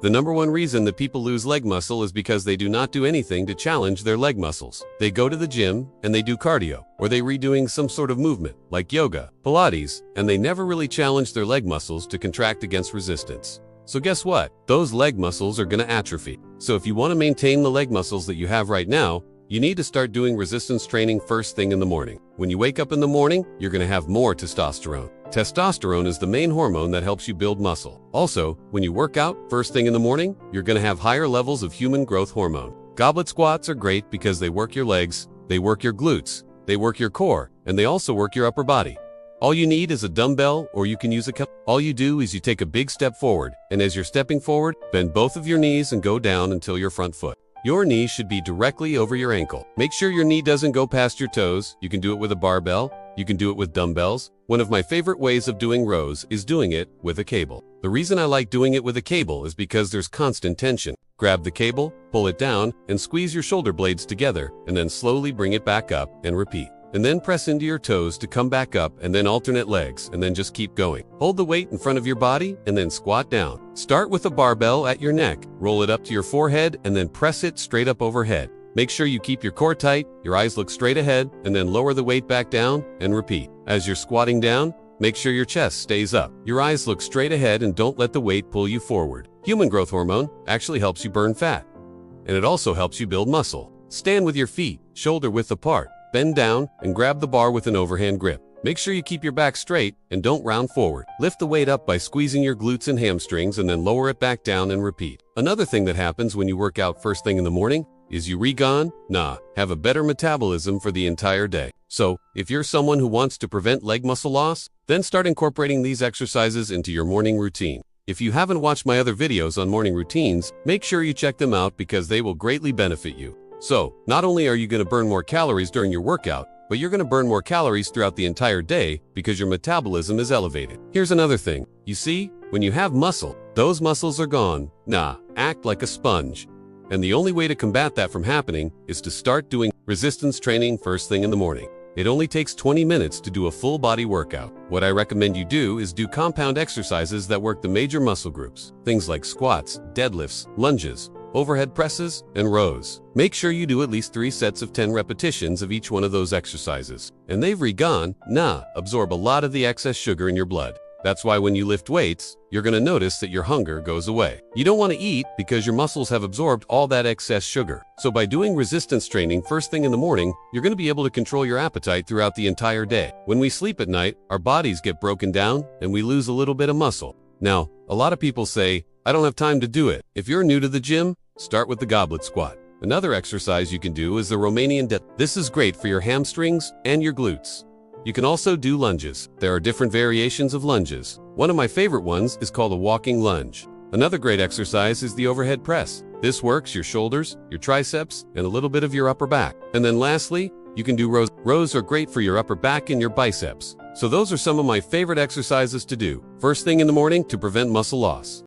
The number one reason that people lose leg muscle is because they do not do anything to challenge their leg muscles. They go to the gym and they do cardio, or they redoing some sort of movement, like yoga, Pilates, and they never really challenge their leg muscles to contract against resistance. So guess what? Those leg muscles are going to atrophy. So if you want to maintain the leg muscles that you have right now, you need to start doing resistance training first thing in the morning. When you wake up in the morning, you're going to have more testosterone. Testosterone is the main hormone that helps you build muscle. Also, when you work out first thing in the morning, you're going to have higher levels of human growth hormone. Goblet squats are great because they work your legs, they work your glutes, they work your core, and they also work your upper body. All you need is a dumbbell, or you can use a cup. All you do is you take a big step forward, and as you're stepping forward, bend both of your knees and go down until your front foot. Your knee should be directly over your ankle. Make sure your knee doesn't go past your toes. You can do it with a barbell. You can do it with dumbbells. One of my favorite ways of doing rows is doing it with a cable. The reason I like doing it with a cable is because there's constant tension. Grab the cable, pull it down, and squeeze your shoulder blades together, and then slowly bring it back up and repeat. And then press into your toes to come back up, and then alternate legs, and then just keep going. Hold the weight in front of your body and then squat down. Start with a barbell at your neck, roll it up to your forehead, and then press it straight up overhead. Make sure you keep your core tight, your eyes look straight ahead, and then lower the weight back down and repeat. As you're squatting down, make sure your chest stays up. Your eyes look straight ahead and don't let the weight pull you forward. Human growth hormone actually helps you burn fat, and it also helps you build muscle. Stand with your feet shoulder width apart. Bend down and grab the bar with an overhand grip. Make sure you keep your back straight and don't round forward. Lift the weight up by squeezing your glutes and hamstrings and then lower it back down and repeat. Another thing that happens when you work out first thing in the morning is you have a better metabolism for the entire day. So, if you're someone who wants to prevent leg muscle loss, then start incorporating these exercises into your morning routine. If you haven't watched my other videos on morning routines, make sure you check them out because they will greatly benefit you. So, not only are you going to burn more calories during your workout, but you're going to burn more calories throughout the entire day because your metabolism is elevated. Here's another thing. You see, when you have muscle, those muscles are gone. Act like a sponge. And the only way to combat that from happening is to start doing resistance training first thing in the morning. It only takes 20 minutes to do a full body workout. What I recommend you do is do compound exercises that work the major muscle groups. Things like squats, deadlifts, lunges, overhead presses, and rows. Make sure you do at least 3 sets of 10 repetitions of each one of those exercises. And they've absorb a lot of the excess sugar in your blood. That's why when you lift weights, you're going to notice that your hunger goes away. You don't want to eat because your muscles have absorbed all that excess sugar. So by doing resistance training first thing in the morning, you're going to be able to control your appetite throughout the entire day. When we sleep at night, our bodies get broken down and we lose a little bit of muscle. Now, a lot of people say, I don't have time to do it. If you're new to the gym, start with the goblet squat. Another exercise you can do is the Romanian deadlift. This is great for your hamstrings and your glutes. You can also do lunges. There are different variations of lunges. One of my favorite ones is called a walking lunge. Another great exercise is the overhead press. This works your shoulders, your triceps, and a little bit of your upper back. And then lastly, you can do rows. Rows are great for your upper back and your biceps. So those are some of my favorite exercises to do first thing in the morning to prevent muscle loss.